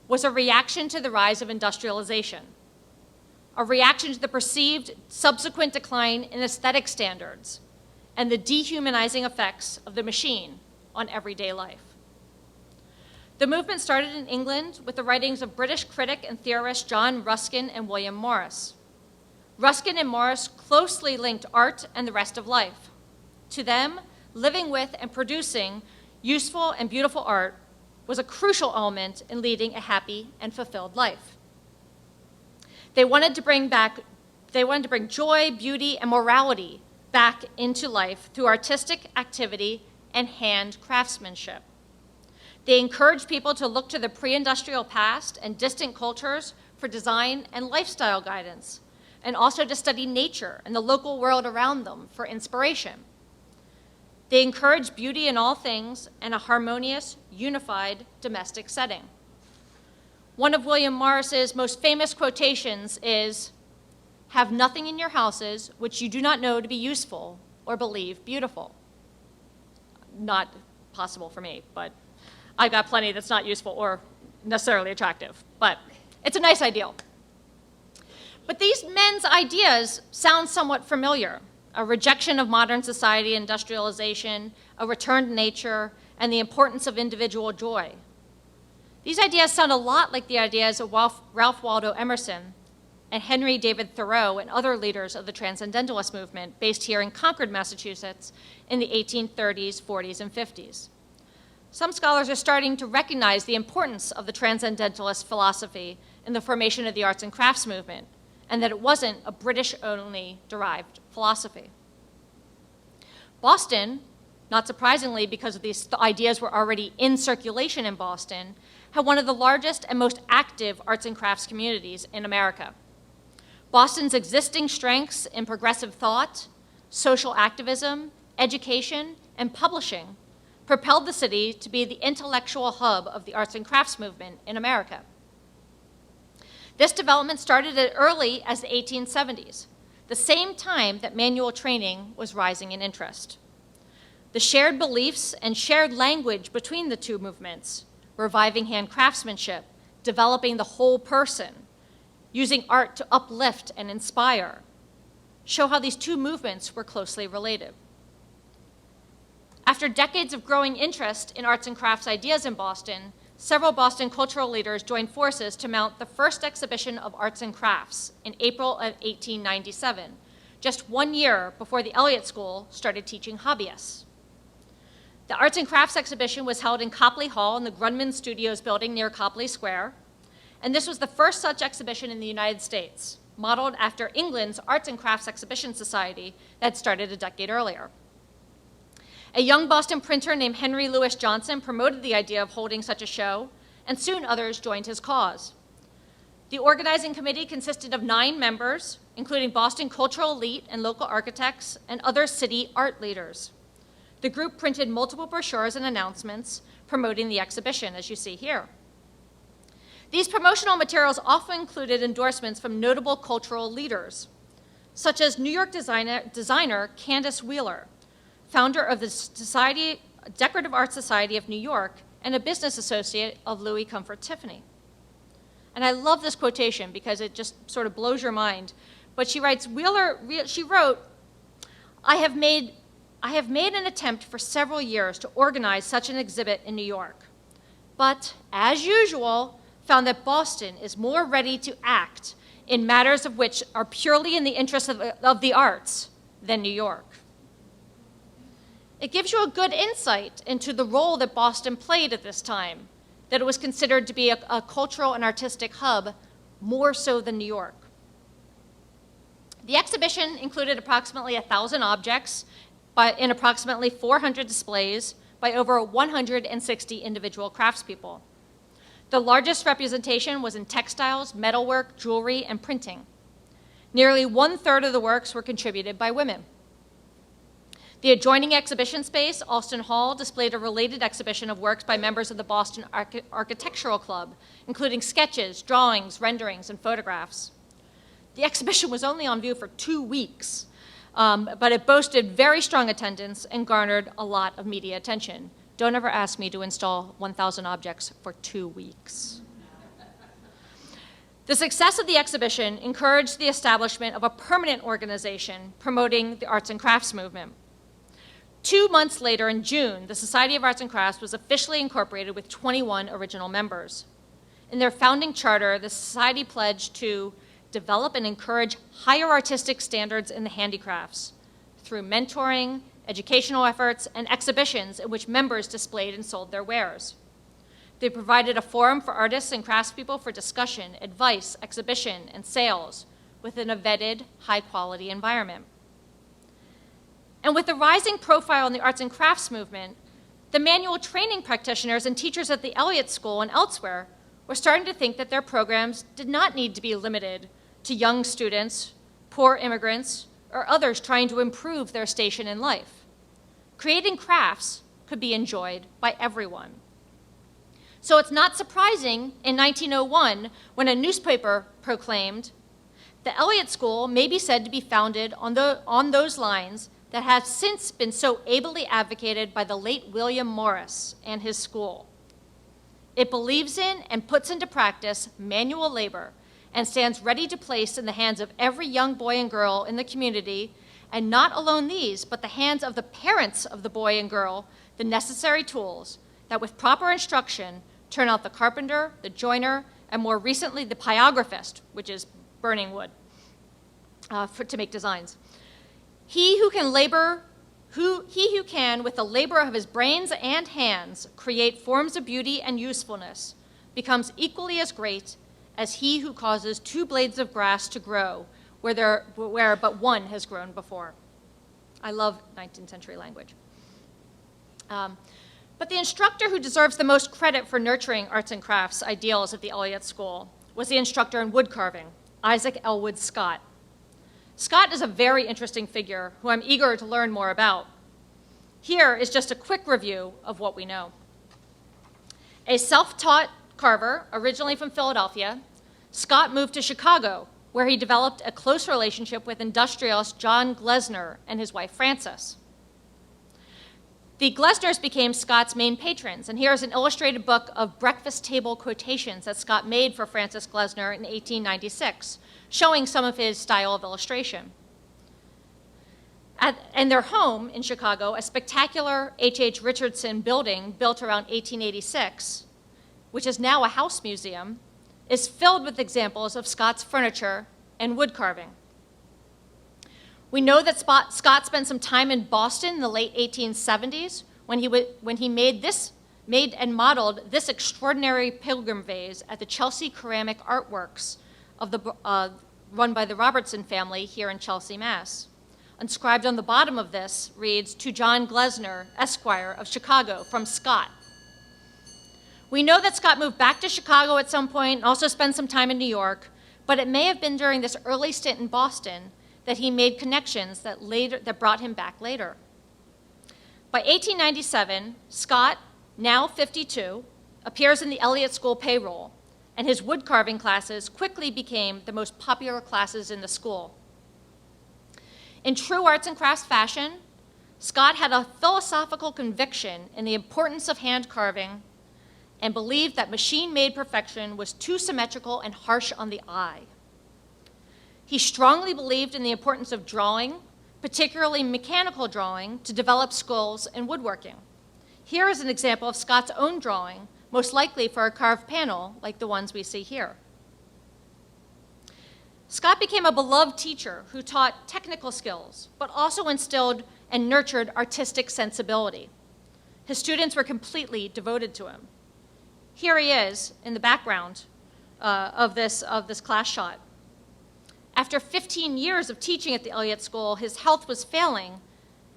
was a reaction to the rise of industrialization, a reaction to the perceived subsequent decline in aesthetic standards and the dehumanizing effects of the machine on everyday life. The movement started in England with the writings of British critic and theorist John Ruskin and William Morris. Ruskin and Morris closely linked art and the rest of life. To them, living with and producing useful and beautiful art was a crucial element in leading a happy and fulfilled life. They wanted to bring joy, beauty, and morality back into life through artistic activity and hand craftsmanship. They encouraged people to look to the pre-industrial past and distant cultures for design and lifestyle guidance, and also to study nature and the local world around them for inspiration. They encouraged beauty in all things and a harmonious, unified domestic setting. One of William Morris's most famous quotations is, "Have nothing in your houses which you do not know to be useful or believe beautiful." Not possible for me, but I've got plenty that's not useful or necessarily attractive, but it's a nice ideal. But these men's ideas sound somewhat familiar: a rejection of modern society, industrialization, a return to nature, and the importance of individual joy. These ideas sound a lot like the ideas of Ralph Waldo Emerson and Henry David Thoreau and other leaders of the Transcendentalist movement based here in Concord, Massachusetts in the 1830s, 40s, and 50s. Some scholars are starting to recognize the importance of the Transcendentalist philosophy in the formation of the arts and crafts movement, and that it wasn't a British-only derived philosophy. Boston, not surprisingly because these ideas were already in circulation in Boston, had one of the largest and most active arts and crafts communities in America. Boston's existing strengths in progressive thought, social activism, education, and publishing propelled the city to be the intellectual hub of the arts and crafts movement in America. This development started as early as the 1870s, the same time that manual training was rising in interest. The shared beliefs and shared language between the two movements, reviving hand craftsmanship, developing the whole person, using art to uplift and inspire, show how these two movements were closely related. After decades of growing interest in arts and crafts ideas in Boston, several Boston cultural leaders joined forces to mount the first exhibition of arts and crafts in April of 1897, just 1 year before the Elliott School started teaching hobbyists. The Arts and Crafts exhibition was held in Copley Hall in the Grumman Studios building near Copley Square, and this was the first such exhibition in the United States, modeled after England's Arts and Crafts Exhibition Society that had started a decade earlier. A young Boston printer named Henry Louis Johnson promoted the idea of holding such a show, and soon others joined his cause. The organizing committee consisted of 9 members, including Boston cultural elite and local architects and other city art leaders. The group printed multiple brochures and announcements promoting the exhibition, as you see here. These promotional materials often included endorsements from notable cultural leaders, such as New York designer Candace Wheeler, founder of the Decorative Art Society of New York and a business associate of Louis Comfort Tiffany. And I love this quotation because it just sort of blows your mind. But she writes, she wrote, I have made an attempt for several years to organize such an exhibit in New York, but as usual, found that Boston is more ready to act in matters of which are purely in the interest of the arts than New York. It gives you a good insight into the role that Boston played at this time, that it was considered to be a cultural and artistic hub more so than New York. The exhibition included approximately 1,000 objects in approximately 400 displays by over 160 individual craftspeople. The largest representation was in textiles, metalwork, jewelry, and printing. Nearly 1/3 of the works were contributed by women. The adjoining exhibition space, Alston Hall, displayed a related exhibition of works by members of the Boston Architectural Club, including sketches, drawings, renderings, and photographs. The exhibition was only on view for 2 weeks, but it boasted very strong attendance and garnered a lot of media attention. Don't ever ask me to install 1,000 objects for 2 weeks. The success of the exhibition encouraged the establishment of a permanent organization promoting the arts and crafts movement. 2 months later, in June, the Society of Arts and Crafts was officially incorporated with 21 original members. In their founding charter, the society pledged to develop and encourage higher artistic standards in the handicrafts through mentoring, educational efforts, and exhibitions in which members displayed and sold their wares. They provided a forum for artists and craftspeople for discussion, advice, exhibition, and sales within a vetted, high-quality environment. And with the rising profile in the arts and crafts movement, the manual training practitioners and teachers at the Elliott School and elsewhere were starting to think that their programs did not need to be limited to young students, poor immigrants, or others trying to improve their station in life. Creating crafts could be enjoyed by everyone. So it's not surprising in 1901 when a newspaper proclaimed, the Elliott School may be said to be founded on those lines that have since been so ably advocated by the late William Morris and his school. It believes in and puts into practice manual labor and stands ready to place in the hands of every young boy and girl in the community, and not alone these, but the hands of the parents of the boy and girl, the necessary tools that with proper instruction turn out the carpenter, the joiner, and more recently the pyographist, which is burning wood to make designs. He who can, with the labor of his brains and hands, create forms of beauty and usefulness, becomes equally as great as he who causes 2 blades of grass to grow where but one has grown before. I love 19th century language. But the instructor who deserves the most credit for nurturing arts and crafts ideals at the Elliott School was the instructor in wood carving, Isaac Elwood Scott. Scott is a very interesting figure who I'm eager to learn more about. Here is just a quick review of what we know. A self-taught carver, originally from Philadelphia, Scott moved to Chicago, where he developed a close relationship with industrialist John Glesner and his wife Frances. The Glesners became Scott's main patrons, and here's an illustrated book of breakfast table quotations that Scott made for Frances Glesner in 1896, showing some of his style of illustration. And their home in Chicago, a spectacular H.H. Richardson building built around 1886, which is now a house museum, is filled with examples of Scott's furniture and wood carving. We know that Scott spent some time in Boston in the late 1870s when he made and modeled this extraordinary pilgrim vase at the Chelsea Ceramic Artworks run by the Robertson family here in Chelsea, Mass. Inscribed on the bottom of this reads, "To John Glesner, Esquire of Chicago, from Scott." We know that Scott moved back to Chicago at some point and also spent some time in New York, but it may have been during this early stint in Boston that he made connections that brought him back later. By 1897, Scott, now 52, appears in the Elliott School payroll, and his wood carving classes quickly became the most popular classes in the school. In true arts and crafts fashion, Scott had a philosophical conviction in the importance of hand carving and believed that machine-made perfection was too symmetrical and harsh on the eye. He strongly believed in the importance of drawing, particularly mechanical drawing, to develop skills in woodworking. Here is an example of Scott's own drawing, most likely for a carved panel like the ones we see here. Scott became a beloved teacher who taught technical skills, but also instilled and nurtured artistic sensibility. His students were completely devoted to him. Here he is in the background of this class shot. After 15 years of teaching at the Elliott School, his health was failing,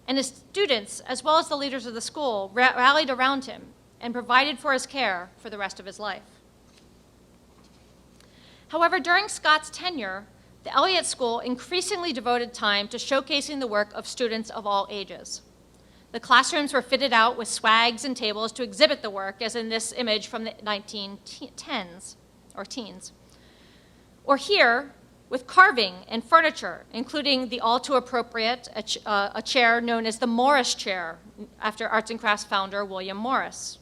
and his students, as well as the leaders of the school, rallied around him and provided for his care for the rest of his life. However, during Scott's tenure, the Elliott School increasingly devoted time to showcasing the work of students of all ages. The classrooms were fitted out with swags and tables to exhibit the work, as in this image from the 1910s, or teens. Or here, with carving and furniture, including the all too appropriate, a chair known as the Morris chair, after arts and crafts founder William Morris.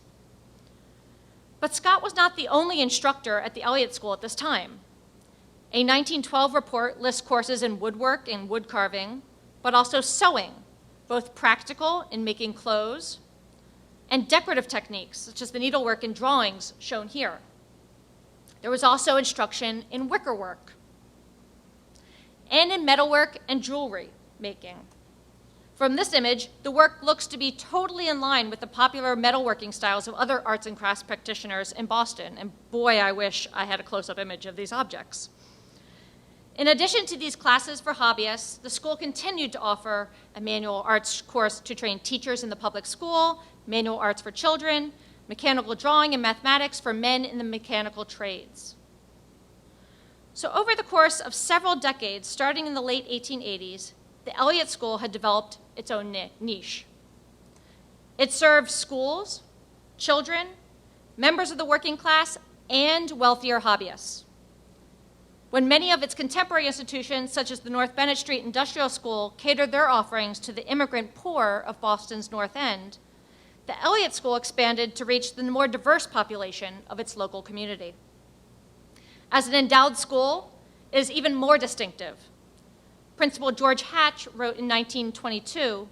But Scott was not the only instructor at the Elliott School at this time. A 1912 report lists courses in woodwork and wood carving, but also sewing, both practical in making clothes, and decorative techniques, such as the needlework and drawings shown here. There was also instruction in wickerwork, and in metalwork and jewelry making. From this image, the work looks to be totally in line with the popular metalworking styles of other arts and crafts practitioners in Boston, and boy, I wish I had a close-up image of these objects. In addition to these classes for hobbyists, the school continued to offer a manual arts course to train teachers in the public school, manual arts for children, mechanical drawing and mathematics for men in the mechanical trades. So over the course of several decades, starting in the late 1880s, the Elliott School had developed its own niche. It served schools, children, members of the working class, and wealthier hobbyists. When many of its contemporary institutions, such as the North Bennett Street Industrial School, catered their offerings to the immigrant poor of Boston's North End, the Elliott School expanded to reach the more diverse population of its local community. As an endowed school, it is even more distinctive. Principal George Hatch wrote in 1922,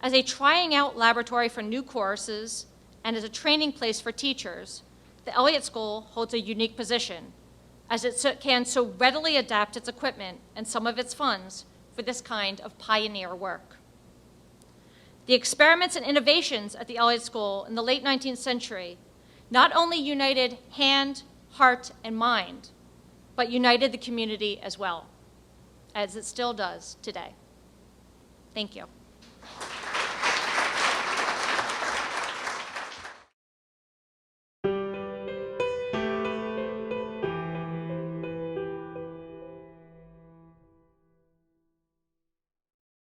"As a trying out laboratory for new courses and as a training place for teachers, the Elliott School holds a unique position, as it can so readily adapt its equipment and some of its funds for this kind of pioneer work." The experiments and innovations at the Elliott School in the late 19th century not only united hand, heart, and mind, but united the community as well, as it still does today. Thank you.